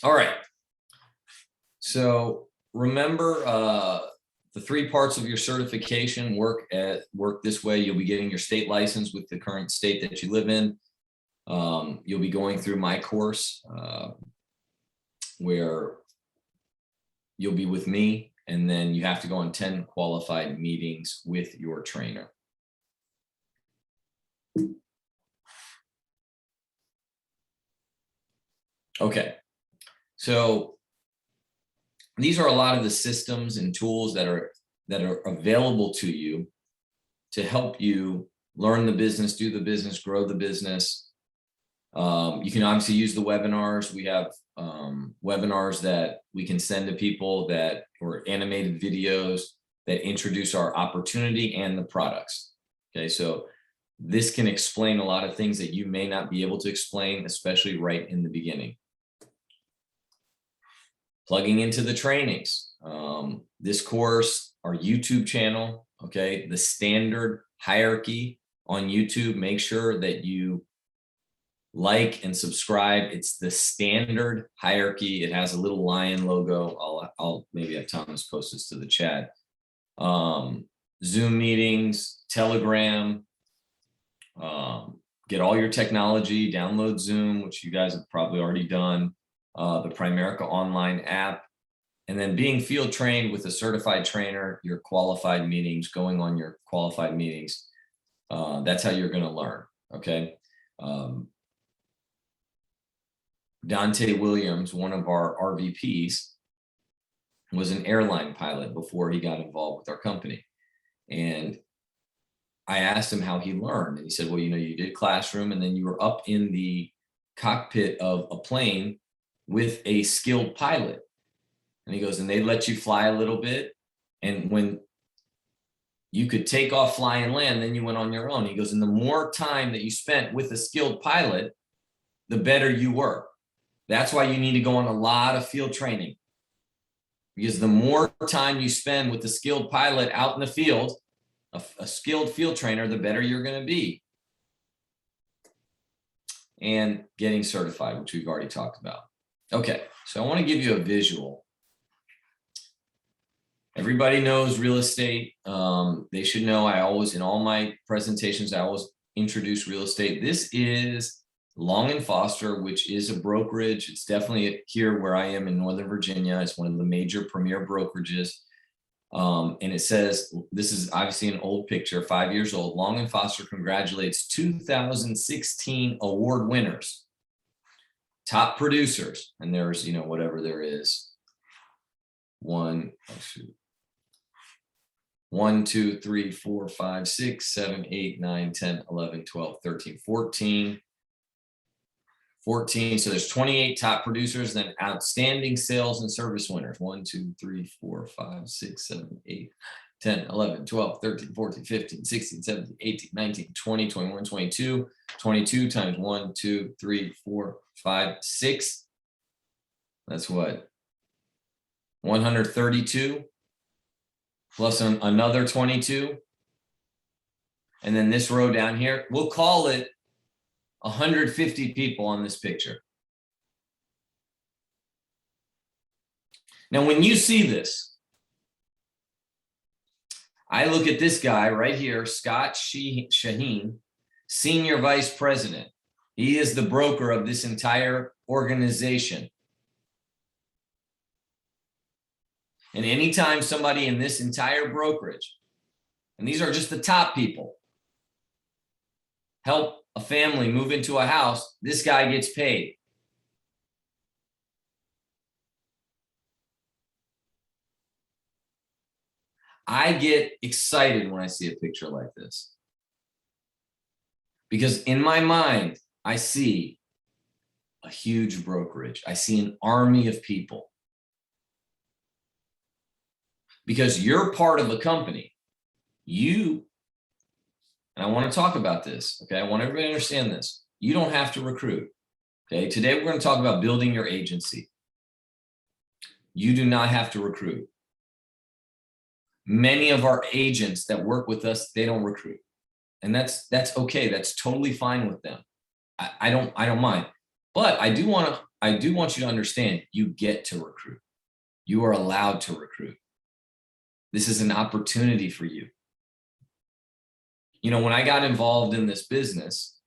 All right. So remember the three parts of your certification work this way. You'll be getting your state license with the current state that you live in. You'll be going through my course where you'll be with me, and then you have to go on 10 qualified meetings with your trainer. Okay, so these are a lot of the systems and tools that are available to you to help you learn the business, do the business, grow the business. You can obviously use the webinars. We have webinars that we can send to people or animated videos that introduce our opportunity and the products. Okay, so this can explain a lot of things that you may not be able to explain, especially right in the beginning. Plugging into the trainings, this course, our YouTube channel, okay, the standard hierarchy on YouTube, make sure that you like and subscribe. It's the standard hierarchy. It has a little lion logo. I'll maybe have Thomas post this to the chat. Zoom meetings, Telegram, get all your technology, download Zoom, which you guys have probably already done. The Primerica online app, and then being field trained with a certified trainer, your qualified meetings, going on your qualified meetings. That's how you're going to learn. Okay. Dante Williams, one of our RVPs, was an airline pilot before he got involved with our company. And I asked him how he learned. And he said, well, you did classroom, and then you were up in the cockpit of a plane with a skilled pilot. And he goes, and they let you fly a little bit. And when you could take off, fly, and land, then you went on your own. He goes, and the more time that you spent with a skilled pilot, the better you were. That's why you need to go on a lot of field training. Because the more time you spend with the skilled pilot out in the field, a skilled field trainer, the better you're going to be. And getting certified, which we've already talked about. Okay, so I want to give you a visual. Everybody knows real estate. They should know in all my presentations, I always introduce real estate. This is Long & Foster, which is a brokerage. It's definitely here where I am in Northern Virginia. It's one of the major premier brokerages. And it says, this is obviously an old picture, 5 years old. Long & Foster congratulates 2016 award winners. Top producers, and there's, whatever there is. 1, 2, 3, 4, 5, 6, 7, 8, 9, 10, 11, 12, 13, 14. 14. So there's 28 top producers, then outstanding sales and service winners. 1, 2, 3, 4, 5, 6, 7, 8, 10, 11, 12, 13, 14, 15, 16, 17, 18, 19, 20, 21, 22. 22 times 1, 2, 3, 4, 5, 6. That's what? 132 plus another 22. And then this row down here, we'll call it 150 people on this picture. Now, when you see this, I look at this guy right here, Scott Shaheen, Senior Vice President. He is the broker of this entire organization. And anytime somebody in this entire brokerage, and these are just the top people, help a family move into a house, this guy gets paid. I get excited when I see a picture like this. Because in my mind, I see a huge brokerage. I see an army of people. Because you're part of a company. And I want to talk about this, okay? I want everybody to understand this. You don't have to recruit, okay? Today, we're going to talk about building your agency. You do not have to recruit. Many of our agents that work with us, they don't recruit. And that's okay. That's totally fine with them. I don't mind. But I I do want you to understand, you get to recruit. You are allowed to recruit. This is an opportunity for you. You know, when I got involved in this business,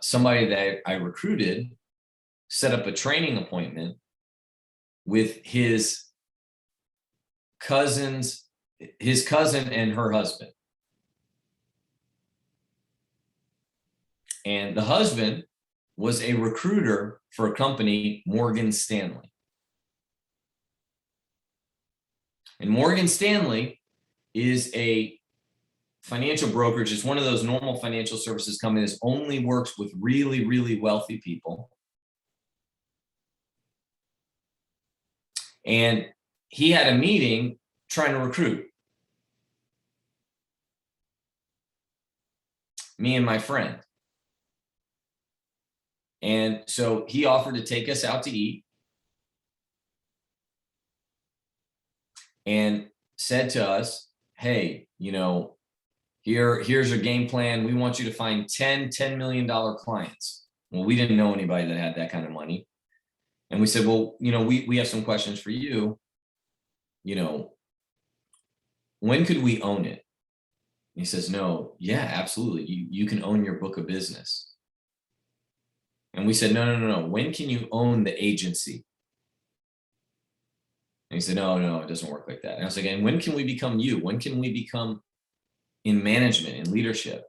somebody that I recruited set up a training appointment with his cousin and her husband. And the husband was a recruiter for a company, Morgan Stanley. And Morgan Stanley is a financial brokerage. It's one of those normal financial services companies that only works with really, really wealthy people. And he had a meeting trying to recruit me and my friend. And so he offered to take us out to eat and said to us, hey, you know, here's a game plan. We want you to find 10 $10 million clients. Well, we didn't know anybody that had that kind of money. And we said, well, you know, we have some questions for you. You know, when could we own it? And he says, no, yeah, absolutely. You can own your book of business. And we said, no. When can you own the agency? And he said, no, it doesn't work like that. And I was like, and when can we become you? When can we become in management and leadership?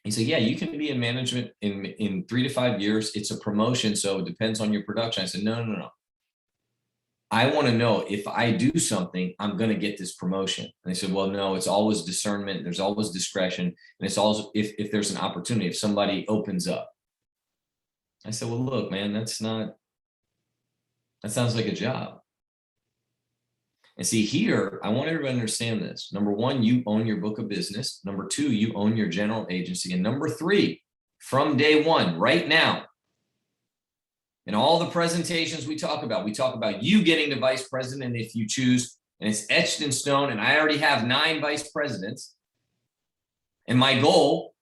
He said, yeah, you can be in management in 3 to 5 years. It's a promotion, so it depends on your production. I said, no. I want to know if I do something, I'm going to get this promotion. And they said, well, no, it's always discernment. There's always discretion. And it's also if there's an opportunity, if somebody opens up. I said, well, look, man, that sounds like a job. And see here, I want everybody to understand this. Number one, you own your book of business. Number two, you own your general agency. And number three, from day one, right now, in all the presentations we talk about you getting to vice president if you choose, and it's etched in stone. And I already have 9 vice presidents. And my goal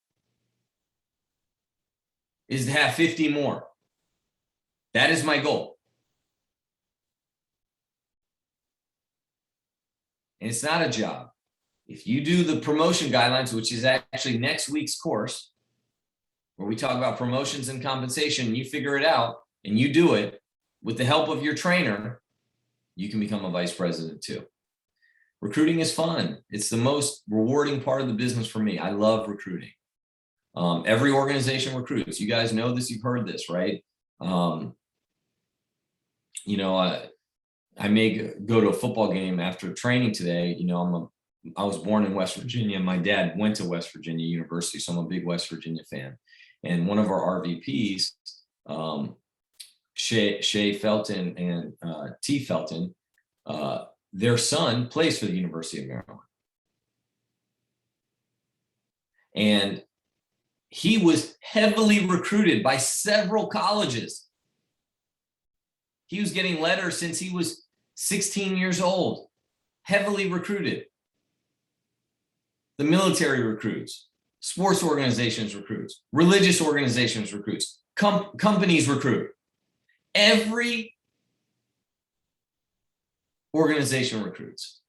is to have 50 more. That is my goal. And it's not a job. If you do the promotion guidelines, which is actually next week's course, where we talk about promotions and compensation, and you figure it out and you do it with the help of your trainer, you can become a vice president too. Recruiting is fun. It's the most rewarding part of the business for me. I love recruiting. Every organization recruits. You guys know this, you've heard this, right? You know, I may go to a football game after training today. You know, I was born in West Virginia. My dad went to West Virginia University, so I'm a big West Virginia fan. And one of our RVPs, Shay Felton and T Felton, their son plays for the University of Maryland. And he was heavily recruited by several colleges. He was getting letters since he was 16 years old, heavily recruited. The military recruits, sports organizations recruits, religious organizations recruits, companies recruit. Every organization recruits.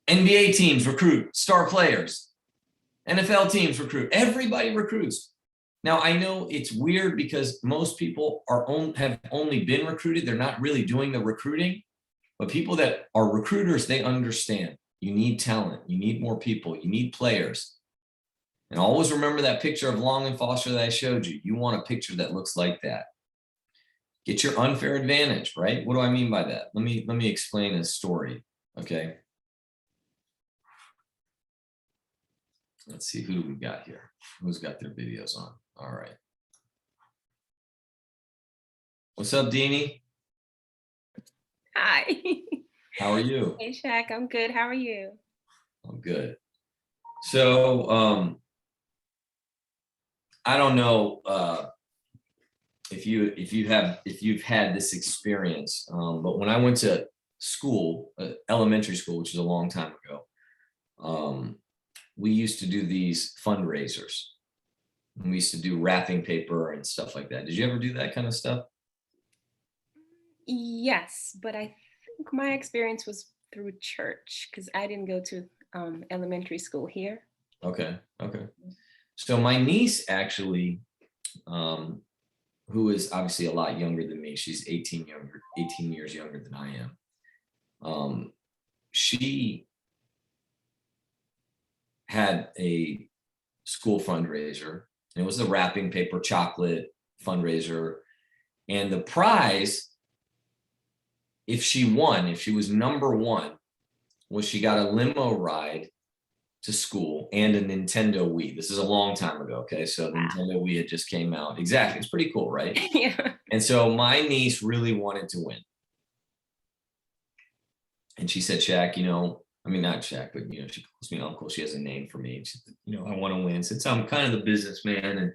NBA teams recruit star players. NFL teams recruit. Everybody recruits. Now, I know it's weird because most people have only been recruited. They're not really doing the recruiting. But people that are recruiters, they understand. You need talent. You need more people. You need players. And always remember that picture of Long and Foster that I showed you. You want a picture that looks like that. Get your unfair advantage, right? What do I mean by that? Let me explain a story, okay? Let's see, who do we got here? Who's got their videos on? All right. What's up, Deanie? Hi. How are you? Hey, Shaq. I'm good. How are you? I'm good. So, I don't know if you've had this experience, but when I went to school, elementary school, which is a long time ago, we used to do these fundraisers. And we used to do wrapping paper and stuff like that. Did you ever do that kind of stuff? Yes, but I think my experience was through church because I didn't go to elementary school here. Okay. Okay. So my niece actually, um, who is obviously a lot younger than me, she's 18 years younger than I am. She had a school fundraiser, and it was the wrapping paper chocolate fundraiser. And the prize, if she won, if she was number one, was she got a limo ride to school and a Nintendo Wii. This is a long time ago. Okay. So the Nintendo Wii had just came out. Exactly. It's pretty cool, right? Yeah. And so my niece really wanted to win. And she said, Shaq, I mean, not Shaq, but, she calls me uncle. She has a name for me. She said, I want to win. Since I'm kind of the businessman and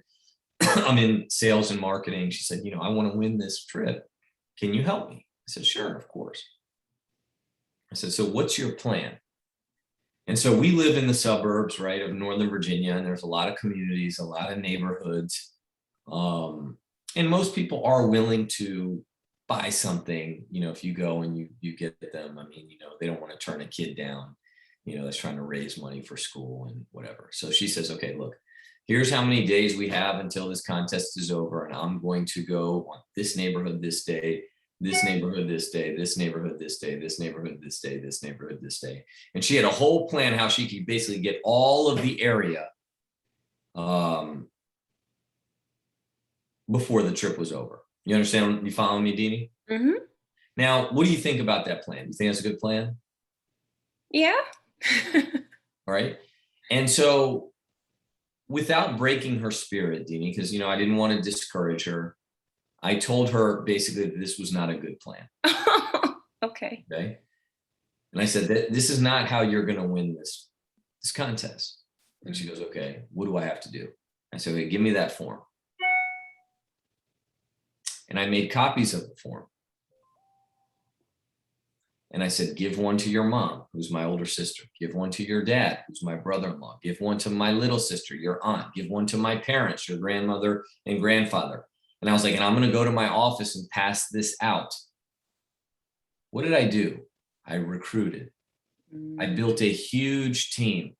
I'm in sales and marketing, she said, I want to win this trip. Can you help me? I said, sure, of course. I said, so what's your plan? And so we live in the suburbs, right, of Northern Virginia, and there's a lot of communities, a lot of neighborhoods. And most people are willing to buy something, if you go and you get them. I mean, they don't want to turn a kid down, that's trying to raise money for school and whatever. So she says, okay, look, here's how many days we have until this contest is over. And I'm going to go on this neighborhood this day, this neighborhood this day, this neighborhood this day, this neighborhood this day, this neighborhood this day. And she had a whole plan how she could basically get all of the area before the trip was over. You understand? You following me, Deanie? Mm-hmm. Now, what do you think about that plan? You think that's a good plan? Yeah. All right. And so without breaking her spirit, Deanie, because, I didn't want to discourage her, I told her basically that this was not a good plan. Okay. Okay. And I said that this is not how you're going to win this contest. And she goes, okay, what do I have to do? I said, okay, give me that form. And I made copies of the form. And I said, give one to your mom, who's my older sister. Give one to your dad, who's my brother-in-law. Give one to my little sister, your aunt. Give one to my parents, your grandmother and grandfather. And I was like, and I'm going to go to my office and pass this out. What did I do? I recruited. I built a huge team.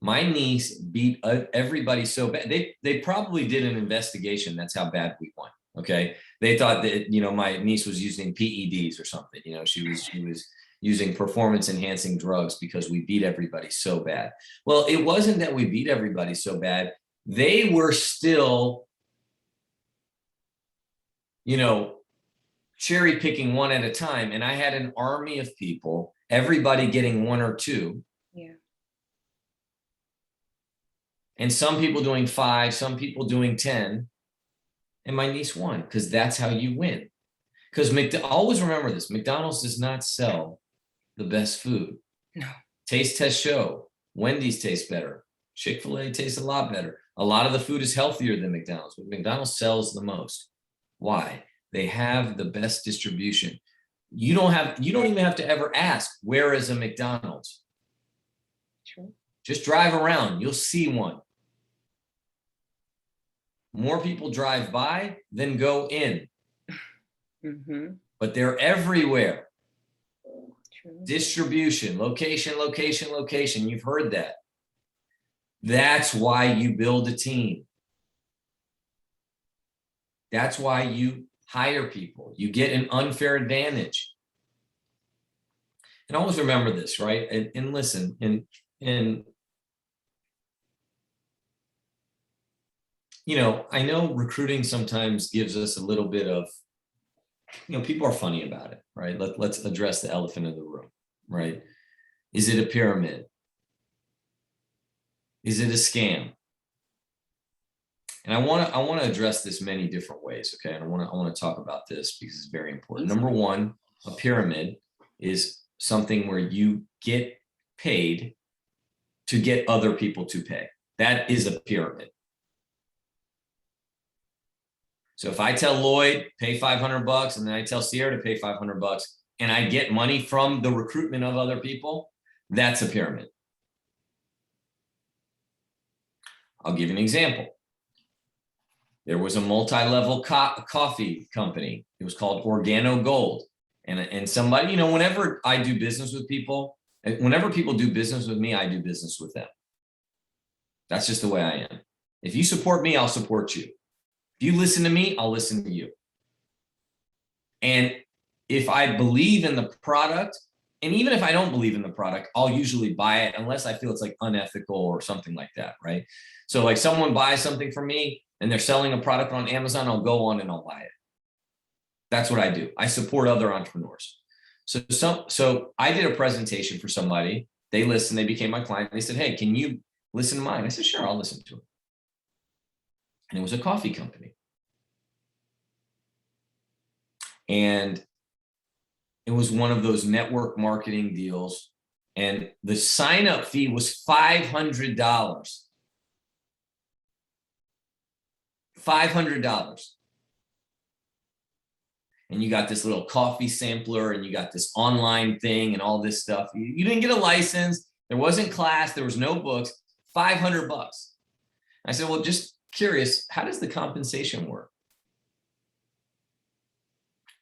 My niece beat everybody so bad. They probably did an investigation. That's how bad we won. Okay. They thought that, my niece was using PEDs or something. She was using performance enhancing drugs because we beat everybody so bad. Well, it wasn't that we beat everybody so bad. They were still, cherry picking one at a time. And I had an army of people, everybody getting one or two. Yeah. And some people doing 5, some people doing 10. And my niece won because that's how you win. Because always remember this, McDonald's does not sell the best food. No. Taste tests show Wendy's tastes better. Chick-fil-A tastes a lot better. A lot of the food is healthier than McDonald's, but McDonald's sells the most. Why? They have the best distribution. You don't even have to ever ask, where is a McDonald's? True. Just drive around, you'll see one. More people drive by than go in. Mm-hmm. But they're everywhere. True. Distribution, location, location, location. You've heard that. That's why you build a team. That's why you hire people. You get an unfair advantage. And always remember this, right? And listen, and I know recruiting sometimes gives us a little bit of, people are funny about it, right? Let's address the elephant in the room, right? Is it a pyramid? Is it a scam? And I want to address this many different ways, okay? And I want to talk about this because it's very important. Number one, a pyramid is something where you get paid to get other people to pay. That is a pyramid. So if I tell Lloyd, pay $500, and then I tell Sierra to pay $500, and I get money from the recruitment of other people, that's a pyramid. I'll give you an example. There was a multi-level coffee company. It was called Organo Gold. And somebody, you know, whenever I do business with people, whenever people do business with me, I do business with them. That's just the way I am. If you support me, I'll support you. If you listen to me, I'll listen to you. And if I believe in the product, and even if I don't believe in the product, I'll usually buy it unless I feel it's like unethical or something like that, right? So like someone buys something from me and they're selling a product on Amazon, I'll go on and I'll buy it. That's what I do. I support other entrepreneurs. So I did a presentation for somebody. They listened, they became my client. They said, hey, can you listen to mine? I said, sure, I'll listen to it. And it was a coffee company. And it was one of those network marketing deals. And the sign-up fee was $500. $500. And you got this little coffee sampler and you got this online thing and all this stuff. You didn't get a license. There wasn't class. There was no books. $500. I said, well, just curious, how does the compensation work?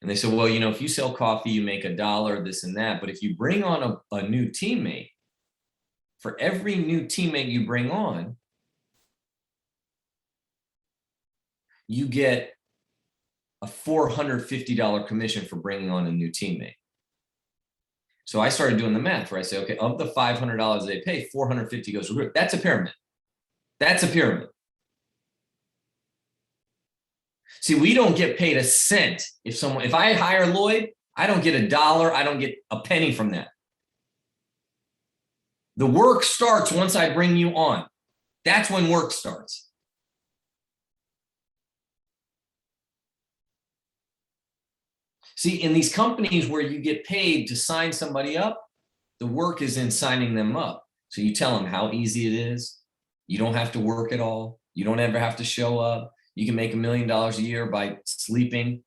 And they said, well, you know, if you sell coffee, you make $1, this and that. But if you bring on a new teammate, for every new teammate you bring on, you get a $450 commission for bringing on a new teammate. So I started doing the math where I say, okay, of the $500 they pay, 450 goes to recruit. That's a pyramid. That's a pyramid. See, we don't get paid a cent. If I hire Lloyd, I don't get $1. I don't get a penny from that. The work starts once I bring you on. That's when work starts. See, in these companies where you get paid to sign somebody up, the work is in signing them up. So you tell them how easy it is. You don't have to work at all. You don't ever have to show up. You can make $1 million a year by sleeping,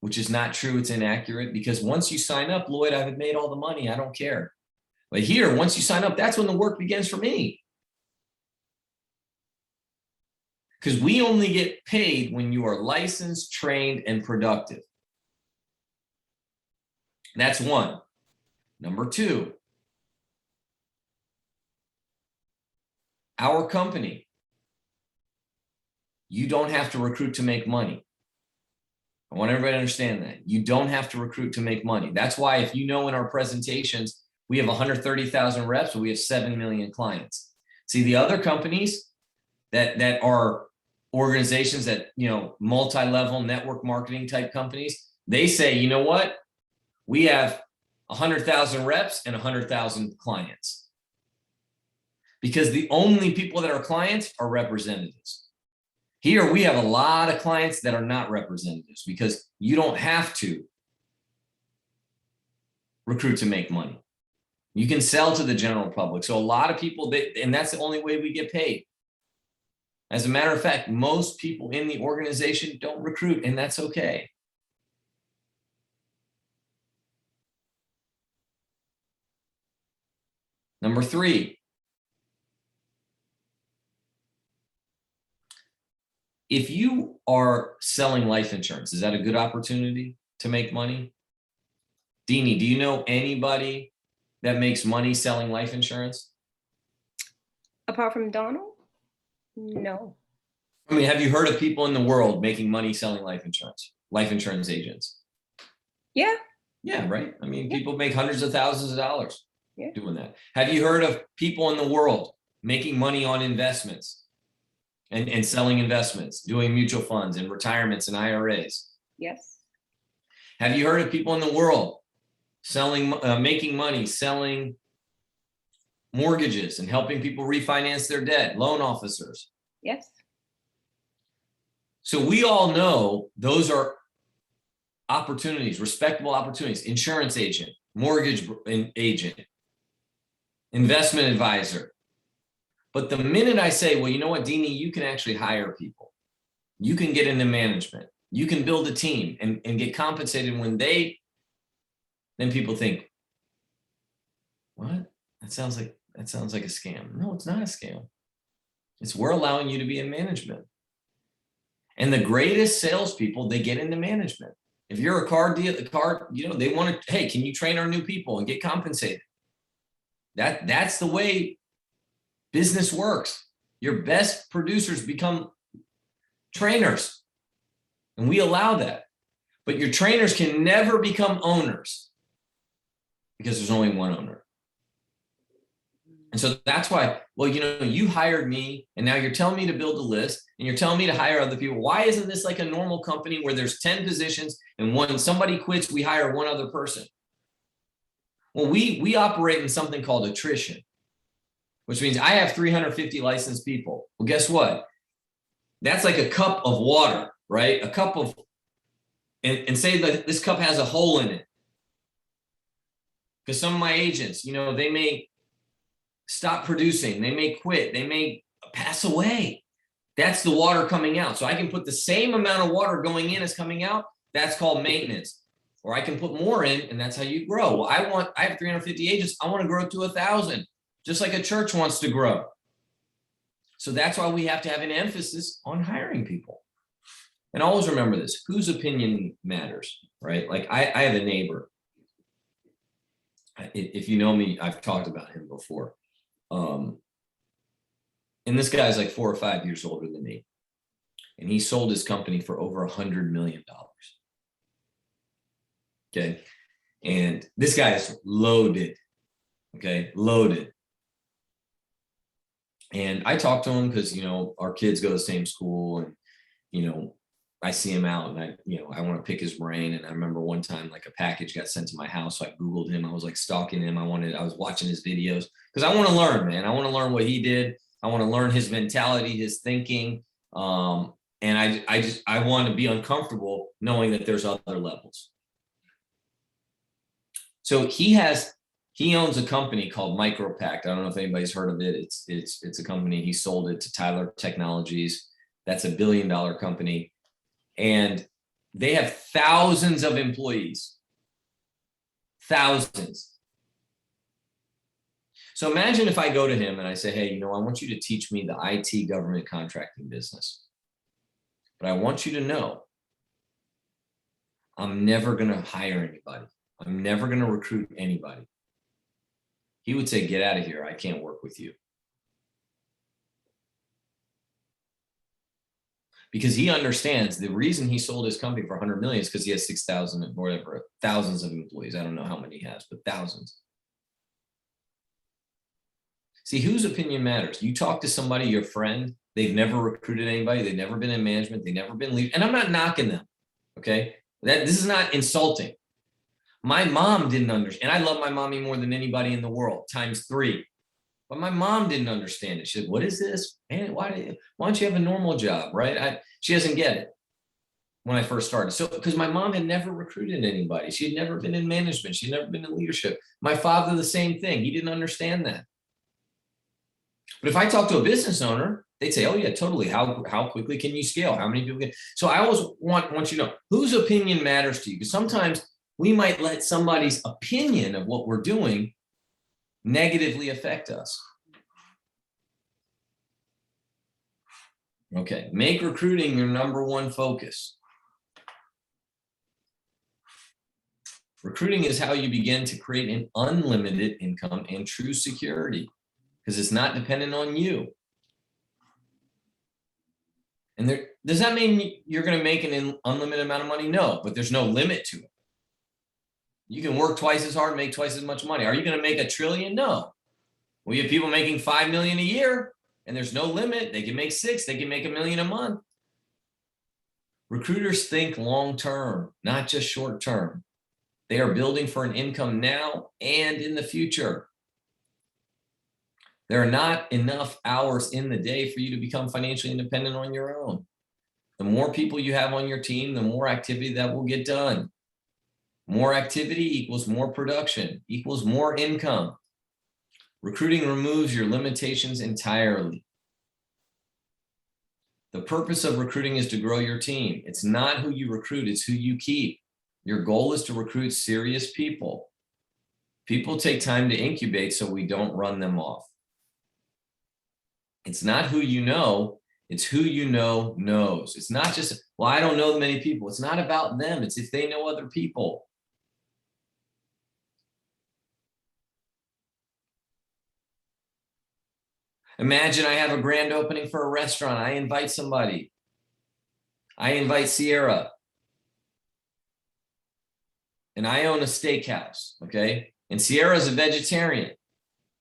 which is not true. It's inaccurate because once you sign up, Lloyd, I've made all the money. I don't care. But here, once you sign up, that's when the work begins for me. Because we only get paid when you are licensed, trained, and productive. That's one. Number two, our company, you don't have to recruit to make money. I want everybody to understand that. You don't have to recruit to make money. That's why if you know in our presentations, we have 130,000 reps, but we have 7 million clients. See, the other companies that are organizations that, you know, multi-level network marketing type companies, they say, you know what? We have 100,000 reps and 100,000 clients. Because the only people that are clients are representatives. Here, we have a lot of clients that are not representatives because you don't have to recruit to make money. You can sell to the general public. So a lot of people, and that's the only way we get paid. As a matter of fact, most people in the organization don't recruit, and that's okay. Number three, if you are selling life insurance, is that a good opportunity to make money? Deanie, do you know anybody that makes money selling life insurance? Apart from Donald? No. I mean, have you heard of people in the world making money selling life insurance agents? Yeah. Yeah, right. I mean, people make hundreds of thousands of dollars doing that. Have you heard of people in the world making money on investments and selling investments, doing mutual funds and retirements and IRAs? Yes. Have you heard of people in the world making money selling mortgages and helping people refinance their debt, loan officers? Yes. So we all know those are opportunities, respectable opportunities. Insurance agent, mortgage agent, investment advisor. But the minute I say, well, you know what, Deanie, you can actually hire people. You can get into management. You can build a team and get compensated when then people think, what? That sounds like a scam. No, it's not a scam. It's we're allowing you to be in management. And the greatest salespeople, they get into management. If you're a car dealer, they want to, hey, can you train our new people and get compensated? That's the way business works. Your best producers become trainers, and we allow that. But your trainers can never become owners because there's only one owner. And so that's why, well, you hired me and now you're telling me to build a list and you're telling me to hire other people. Why isn't this like a normal company where there's 10 positions and when somebody quits, we hire one other person? Well, we operate in something called attrition, which means I have 350 licensed people. Well, guess what? That's like a cup of water, right? A cup of, and say that this cup has a hole in it. Because some of my agents, they may stop producing, they may quit, they may pass away. That's the water coming out. So I can put the same amount of water going in as coming out. That's called maintenance. Or I can put more in, and that's how you grow. Well, I have 350 agents. I want to grow to 1,000, just like a church wants to grow. So that's why we have to have an emphasis on hiring people. And always remember this, whose opinion matters, right? Like I have a neighbor. If you know me, I've talked about him before. And this guy's like 4 or 5 years older than me. And he sold his company for over $100 million. Okay. And this guy is loaded. Okay. Loaded. And I talked to him because, our kids go to the same school and, I see him out and I want to pick his brain. And I remember one time, like a package got sent to my house. So I Googled him. I was like stalking him. I was watching his videos because I want to learn, man. I want to learn what he did. I want to learn his mentality, his thinking. And I want to be uncomfortable knowing that there's other levels. So he owns a company called MicroPact. I don't know if anybody's heard of it. It's a company. He sold it to Tyler Technologies. That's $1 billion company. And they have thousands of employees. Thousands. So imagine if I go to him and I say, hey, I want you to teach me the IT government contracting business. But I want you to know, I'm never going to hire anybody. I'm never going to recruit anybody. He would say, get out of here. I can't work with you. Because he understands the reason he sold his company for 100 million is because he has 6,000 or whatever, thousands of employees. I don't know how many he has, but thousands. See, whose opinion matters? You talk to somebody, your friend, they've never recruited anybody. They've never been in management. They've never been lead. And I'm not knocking them. Okay. This is not insulting. My mom didn't understand. And I love my mommy more than anybody in the world, times 3. But my mom didn't understand it. She said, what is this? Man, why don't you have a normal job, right? She doesn't get it when I first started. So, because my mom had never recruited anybody. She had never been in management. She'd never been in leadership. My father, the same thing. He didn't understand that. But if I talk to a business owner, they'd say, oh yeah, totally. How quickly can you scale? How many people can? So I always want you to know whose opinion matters to you. Because sometimes we might let somebody's opinion of what we're doing negatively affect us. Okay, make recruiting your number one focus. Recruiting is how you begin to create an unlimited income and true security because it's not dependent on you. And does that mean you're going to make an unlimited amount of money? No, but there's no limit to it. You can work twice as hard, make twice as much money. Are you going to make $1 trillion? No. We have people making $5 million a year and there's no limit. They can make 6, they can make $1 million a month. Recruiters think long-term, not just short-term. They are building for an income now and in the future. There are not enough hours in the day for you to become financially independent on your own. The more people you have on your team, the more activity that will get done. More activity equals more production, equals more income. Recruiting removes your limitations entirely. The purpose of recruiting is to grow your team. It's not who you recruit, it's who you keep. Your goal is to recruit serious people. People take time to incubate so we don't run them off. It's not who you know, it's who you know knows. It's not just, well, I don't know many people. It's not about them. It's if they know other people. Imagine I have a grand opening for a restaurant. I invite somebody. I invite Sierra. And I own a steakhouse, okay? And Sierra's a vegetarian.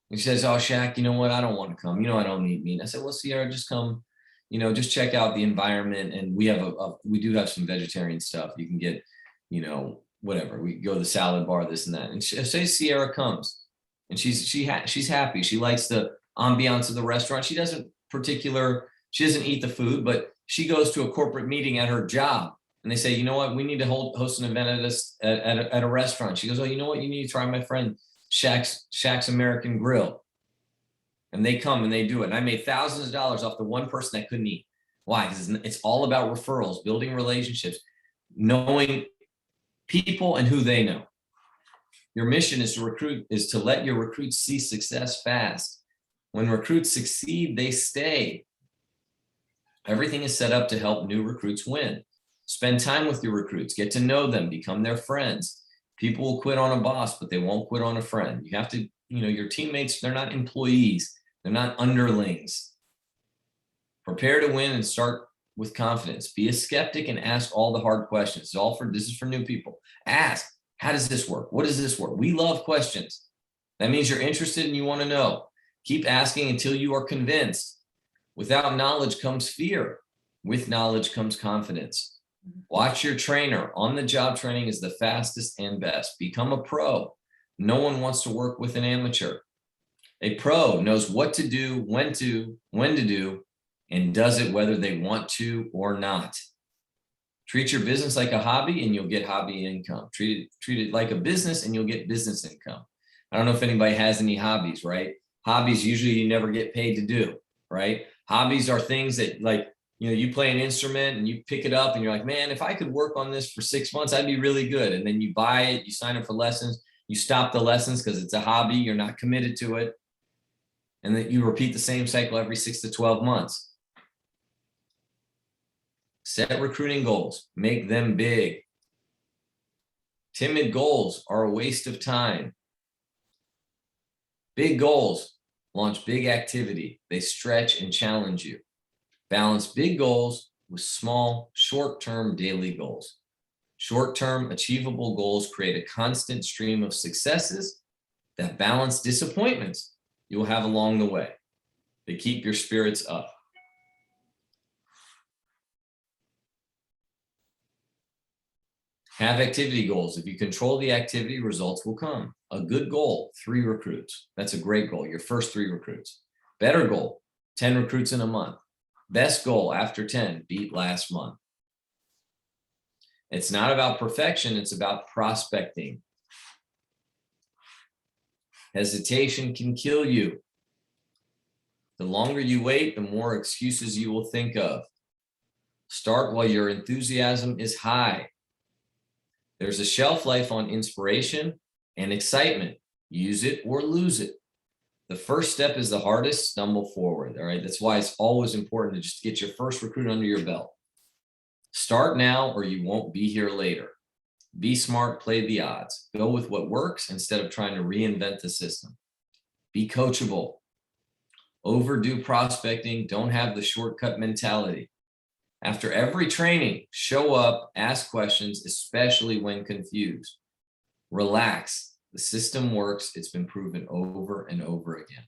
And she says, oh, Shaq, you know what? I don't want to come. You know, I don't eat meat. I said, well, Sierra, just come, just check out the environment. And we have we do have some vegetarian stuff. You can get, whatever. We go to the salad bar, this and that. And say Sierra comes and she's happy. She likes the ambiance of the restaurant. She doesn't eat the food, but she goes to a corporate meeting at her job. And they say, you know what? We need to host an event at a restaurant. She goes, oh, you know what? You need to try my friend Shaq's American Grill. And they come and they do it. And I made thousands of dollars off the one person that couldn't eat. Why? Because it's all about referrals, building relationships, knowing people and who they know. Your mission is to let your recruits see success fast. When recruits succeed, they stay. Everything is set up to help new recruits win. Spend time with your recruits, get to know them, become their friends. People will quit on a boss, but they won't quit on a friend. You have to, your teammates, they're not employees. They're not underlings. Prepare to win and start with confidence. Be a skeptic and ask all the hard questions. This is for new people. Ask, how does this work? What does this work? We love questions. That means you're interested and you want to know. Keep asking until you are convinced. Without knowledge comes fear. With knowledge comes confidence. Watch your trainer. On-the-job training is the fastest and best. Become a pro. No one wants to work with an amateur. A pro knows what to do, when to do, and does it whether they want to or not. Treat your business like a hobby and you'll get hobby income. Treat it like a business and you'll get business income. I don't know if anybody has any hobbies, right? Hobbies usually you never get paid to do, right? Hobbies are things that you play an instrument and you pick it up and you're like, man, if I could work on this for 6 months, I'd be really good. And then you buy it, you sign up for lessons, you stop the lessons because it's a hobby, you're not committed to it. And then you repeat the same cycle every 6 to 12 months. Set recruiting goals, make them big. Timid goals are a waste of time. Big goals launch big activity. They stretch and challenge you. Balance big goals with small, short-term daily goals. Short-term achievable goals create a constant stream of successes that balance disappointments you'll have along the way. They keep your spirits up. Have activity goals. If you control the activity, results will come. A good goal, 3 recruits. That's a great goal, your first 3 recruits. Better goal, 10 recruits in a month. Best goal after 10, beat last month. It's not about perfection, it's about prospecting. Hesitation can kill you. The longer you wait, the more excuses you will think of. Start while your enthusiasm is high. There's a shelf life on inspiration and excitement. Use it or lose it. The first step is the hardest, stumble forward. All right. That's why it's always important to just get your first recruit under your belt. Start now or you won't be here later. Be smart, play the odds. Go with what works instead of trying to reinvent the system. Be coachable. Overdo prospecting. Don't have the shortcut mentality. After every training, show up, ask questions, especially when confused. Relax. The system works. It's been proven over and over again.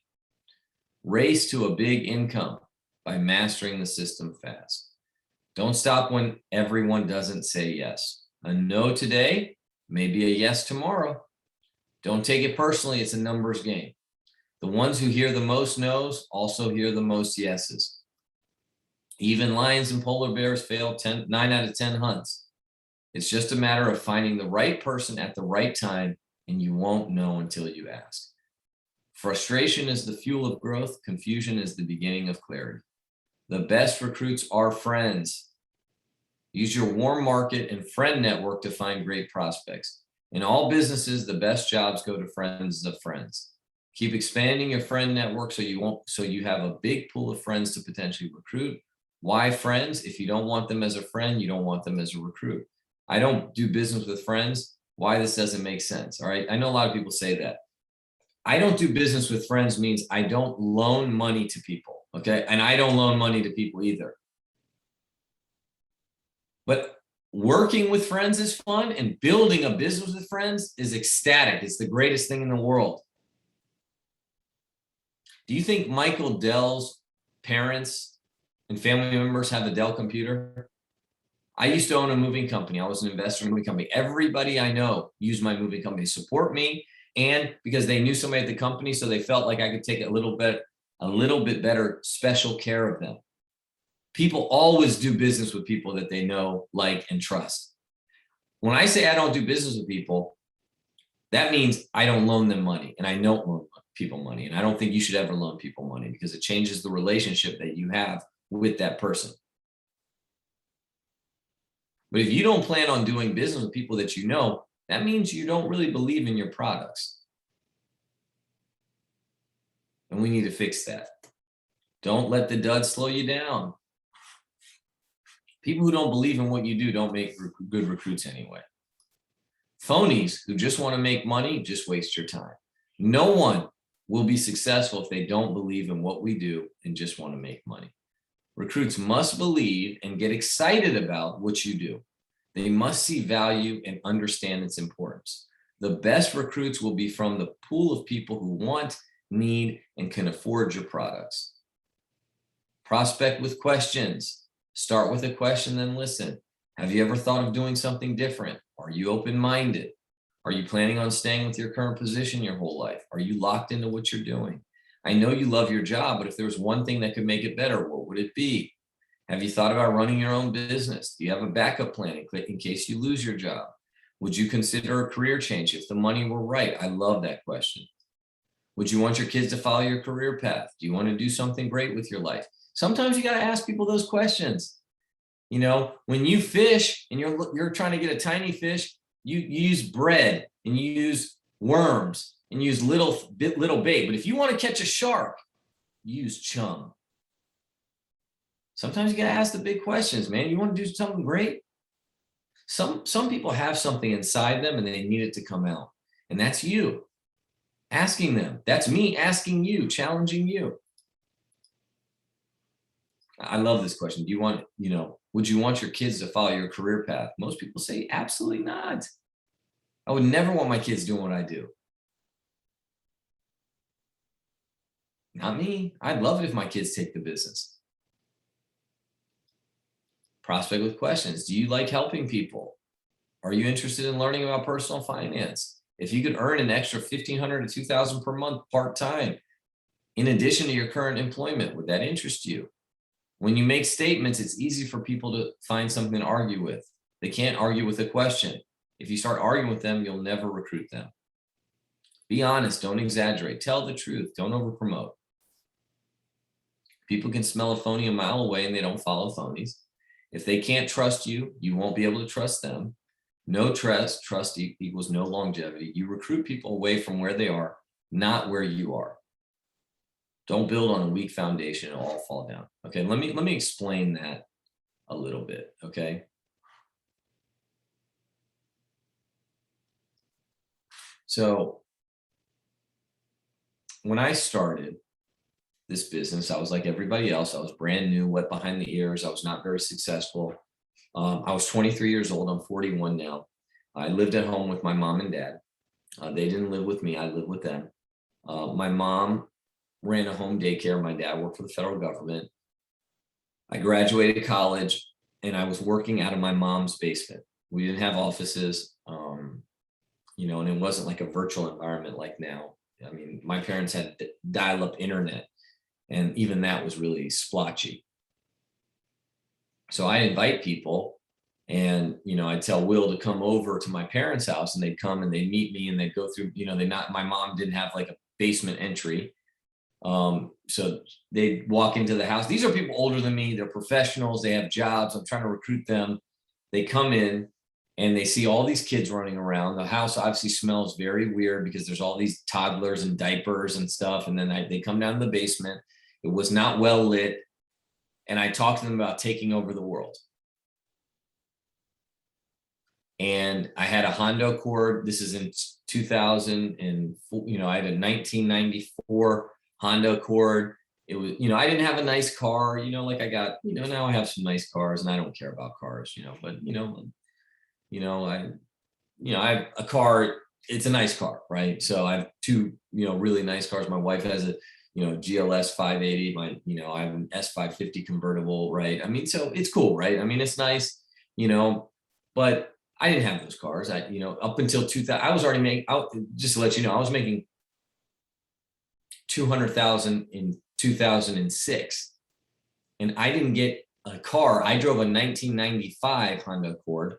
Race to a big income by mastering the system fast. Don't stop when everyone doesn't say yes. A no today may be a yes tomorrow. Don't take it personally. It's a numbers game. The ones who hear the most no's also hear the most yeses. Even lions and polar bears fail 9 out of 10 hunts. It's just a matter of finding the right person at the right time, and you won't know until you ask. Frustration is the fuel of growth. Confusion is the beginning of clarity. The best recruits are friends. Use your warm market and friend network to find great prospects. In all businesses, the best jobs go to friends of friends. Keep expanding your friend network so you have a big pool of friends to potentially recruit. Why friends? If you don't want them as a friend, you don't want them as a recruit. I don't do business with friends. Why this doesn't make sense. All right. I know a lot of people say that. I don't do business with friends means I don't loan money to people. Okay. And I don't loan money to people either. But working with friends is fun, and building a business with friends is ecstatic. It's the greatest thing in the world. Do you think Michael Dell's parents and family members have a Dell computer? I used to own a moving company. I was an investor in a moving company. Everybody I know used my moving company to support me, and because they knew somebody at the company, so they felt like I could take a little bit better special care of them. People always do business with people that they know, like, and trust. When I say I don't do business with people, that means I don't loan them money, and I don't loan people money. And I don't think you should ever loan people money, because it changes the relationship that you have with that person. But if you don't plan on doing business with people that you know, that means you don't really believe in your products. And we need to fix that. Don't let the dud slow you down. People who don't believe in what you do don't make good recruits anyway. Phonies who just want to make money just waste your time. No one will be successful if they don't believe in what we do and just want to make money. Recruits must believe and get excited about what you do. They must see value and understand its importance. The best recruits will be from the pool of people who want, need, and can afford your products. Prospect with questions. Start with a question, then listen. Have you ever thought of doing something different? Are you open-minded? Are you planning on staying with your current position your whole life? Are you locked into what you're doing? I know you love your job, but if there was one thing that could make it better, what would it be? Have you thought about running your own business? Do you have a backup plan in case you lose your job? Would you consider a career change if the money were right? I love that question. Would you want your kids to follow your career path? Do you want to do something great with your life? Sometimes you got to ask people those questions. You know, when you fish and you're trying to get a tiny fish, you use bread and you use worms and use little bait. But if you want to catch a shark, you use chum. Sometimes you got to ask the big questions, man. You want to do something great? Some people have something inside them and they need it to come out. And that's you asking them. That's me asking you, challenging you. I love this question. Do you want, would you want your kids to follow your career path? Most people say absolutely not. I would never want my kids doing what I do. Not me. I'd love it if my kids take the business. Prospect with questions. Do you like helping people? Are you interested in learning about personal finance? If you could earn an extra $1,500 to $2,000 per month part-time, in addition to your current employment, would that interest you? When you make statements, it's easy for people to find something to argue with. They can't argue with a question. If you start arguing with them, you'll never recruit them. Be honest, don't exaggerate. Tell the truth, don't overpromote. People can smell a phony a mile away and they don't follow phonies. If they can't trust you, you won't be able to trust them. No trust equals no longevity. You recruit people away from where they are, not where you are. Don't build on a weak foundation, it'll all fall down. Okay, let me explain that a little bit, okay? So when I started this business, I was like everybody else. I was brand new, wet behind the ears. I was not very successful. I was 23 years old. I'm 41 now. I lived at home with my mom and dad. They didn't live with me. I lived with them. My mom ran a home daycare. My dad worked for the federal government. I graduated college and I was working out of my mom's basement. We didn't have offices, and it wasn't like a virtual environment like now. I mean, my parents had dial-up internet, and even that was really splotchy. So I invite people, and I'd tell Will to come over to my parents' house, and they'd come and they'd meet me, and they'd go through. My mom didn't have like a basement entry, so they'd walk into the house. These are people older than me. They're professionals. They have jobs. I'm trying to recruit them. They come in, and they see all these kids running around. The house obviously smells very weird because there's all these toddlers and diapers and stuff. And then they come down to the basement. It was not well lit. And I talked to them about taking over the world. And I had a Honda Accord. This is in 2000, and I had a 1994 Honda Accord. It was, I didn't have a nice car, like I got, now I have some nice cars, and I don't care about cars, but I have a car. It's a nice car, right? So I have two, really nice cars. My wife has a, GLS 580. I have an S550 convertible, right? I mean, so it's cool, right? I mean, it's nice, but I didn't have those cars. Up until 2000, I was already making out. Just to let you know, I was making 200,000 in 2006, and I didn't get a car. I drove a 1995 Honda Accord.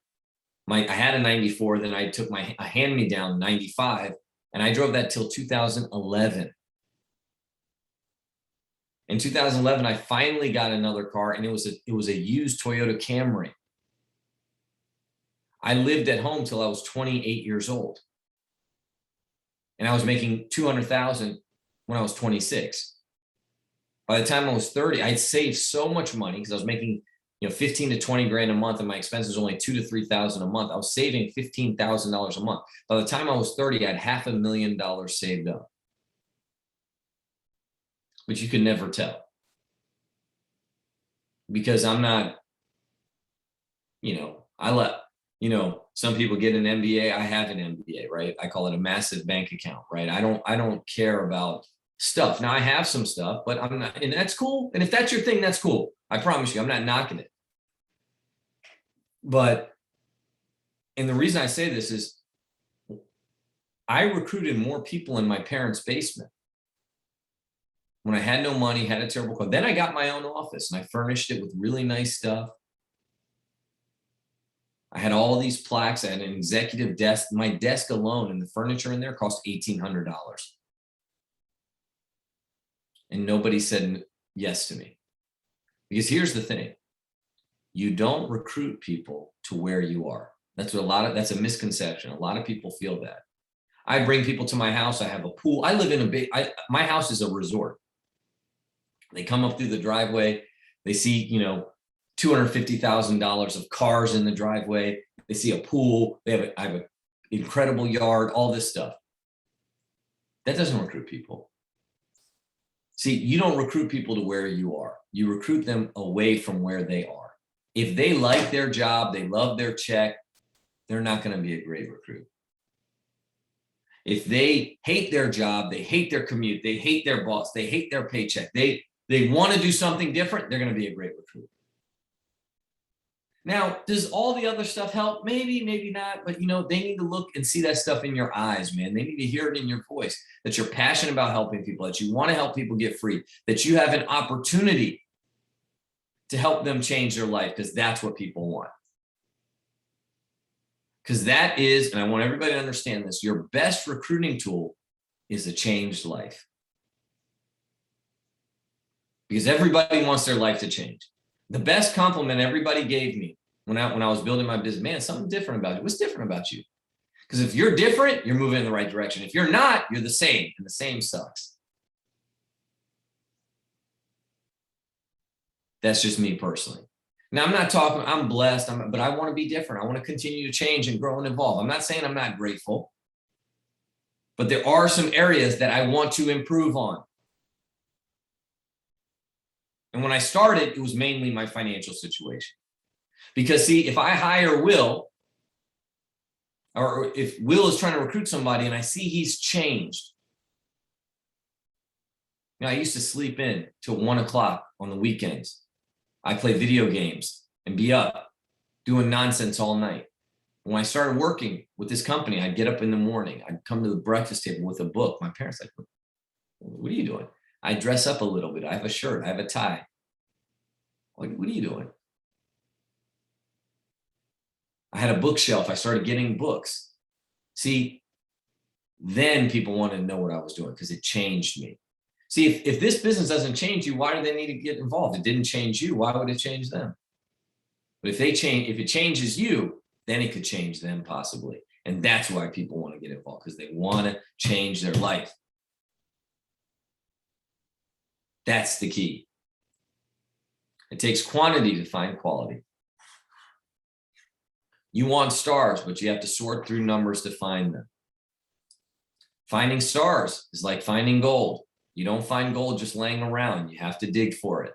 I had a 94, then I took a hand-me-down 95, and I drove that till 2011. In 2011, I finally got another car, and it was a used Toyota Camry. I lived at home till I was 28 years old, and I was making 200,000 when I was 26. By the time I was 30, I'd saved so much money because I was making 15 to 20 grand a month, and my expenses were only 2,000 to 3,000 a month. I was saving $15,000 a month. By the time I was 30, I had $500,000 saved up, which you could never tell, because I'm not, some people get an MBA. I have an MBA, right? I call it a massive bank account, right? I don't care about stuff. Now I have some stuff, but I'm not, and that's cool. And if that's your thing, that's cool. I promise you, I'm not knocking it. But, and the reason I say this is I recruited more people in my parents' basement when I had no money, had a terrible car. Then I got my own office and I furnished it with really nice stuff. I had all these plaques. I had an executive desk. My desk alone and the furniture in there cost $1,800. And nobody said yes to me. Because here's the thing. You don't recruit people to where you are. That's a misconception. A lot of people feel that. I bring people to my house. I have a pool. I live in my house is a resort. They come up through the driveway. They see, $250,000 of cars in the driveway. They see a pool. I have an incredible yard, all this stuff. That doesn't recruit people. See, you don't recruit people to where you are. You recruit them away from where they are. If they like their job, they love their check, they're not going to be a great recruit. If they hate their job, they hate their commute, they hate their boss, they hate their paycheck, they want to do something different, they're going to be a great recruit. Now, does all the other stuff help? Maybe, maybe not, but they need to look and see that stuff in your eyes, man. They need to hear it in your voice, that you're passionate about helping people, that you want to help people get free, that you have an opportunity to help them change their life, because that's what people want. Because that is, and I want everybody to understand this, your best recruiting tool is a changed life. Because everybody wants their life to change. The best compliment everybody gave me when I was building my business, man, something different about you. What's different about you? Because if you're different, you're moving in the right direction. If you're not, you're the same, and the same sucks. That's just me personally. Now, I'm not talking, I'm blessed, but I want to be different. I want to continue to change and grow and evolve. I'm not saying I'm not grateful, but there are some areas that I want to improve on. And when I started, it was mainly my financial situation. Because see, if I hire Will, or if Will is trying to recruit somebody and I see he's changed. I used to sleep in till 1 o'clock on the weekends. I play video games and be up doing nonsense all night. When I started working with this company, I'd get up in the morning. I'd come to the breakfast table with a book. My parents like, what are you doing? I dress up a little bit. I have a shirt. I have a tie. What are you doing? I had a bookshelf. I started getting books. See, then people wanted to know what I was doing because it changed me. See, if this business doesn't change you, why do they need to get involved? It didn't change you. Why would it change them? But if it changes you, then it could change them possibly. And that's why people want to get involved, because they want to change their life. That's the key. It takes quantity to find quality. You want stars, but you have to sort through numbers to find them. Finding stars is like finding gold. You don't find gold just laying around. You have to dig for it.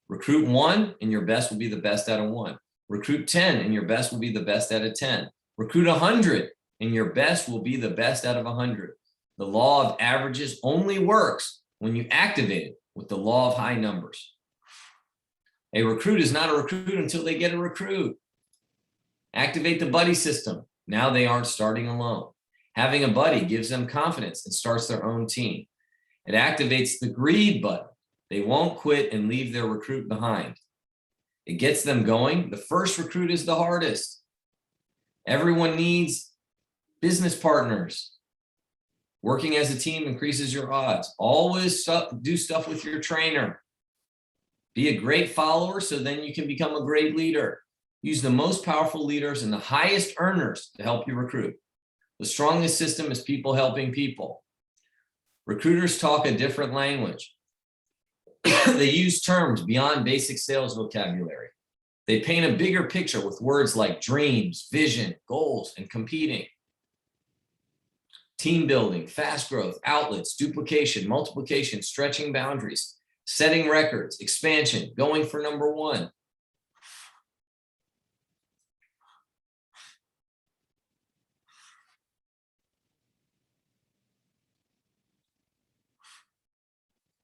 Recruit 1 and your best will be the best out of 1. Recruit 10 and your best will be the best out of 10. Recruit 100 and your best will be the best out of 100. The law of averages only works when you activate it with the law of high numbers. A recruit is not a recruit until they get a recruit. Activate the buddy system. Now they aren't starting alone. Having a buddy gives them confidence and starts their own team. It activates the greed button. They won't quit and leave their recruit behind. It gets them going. The first recruit is the hardest. Everyone needs business partners. Working as a team increases your odds. Always do stuff with your trainer. Be a great follower so then you can become a great leader. Use the most powerful leaders and the highest earners to help you recruit. The strongest system is people helping people. Recruiters talk a different language. They use terms beyond basic sales vocabulary. They paint a bigger picture with words like dreams, vision, goals, and competing. Team building, fast growth, outlets, duplication, multiplication, stretching boundaries, setting records, expansion, going for number 1,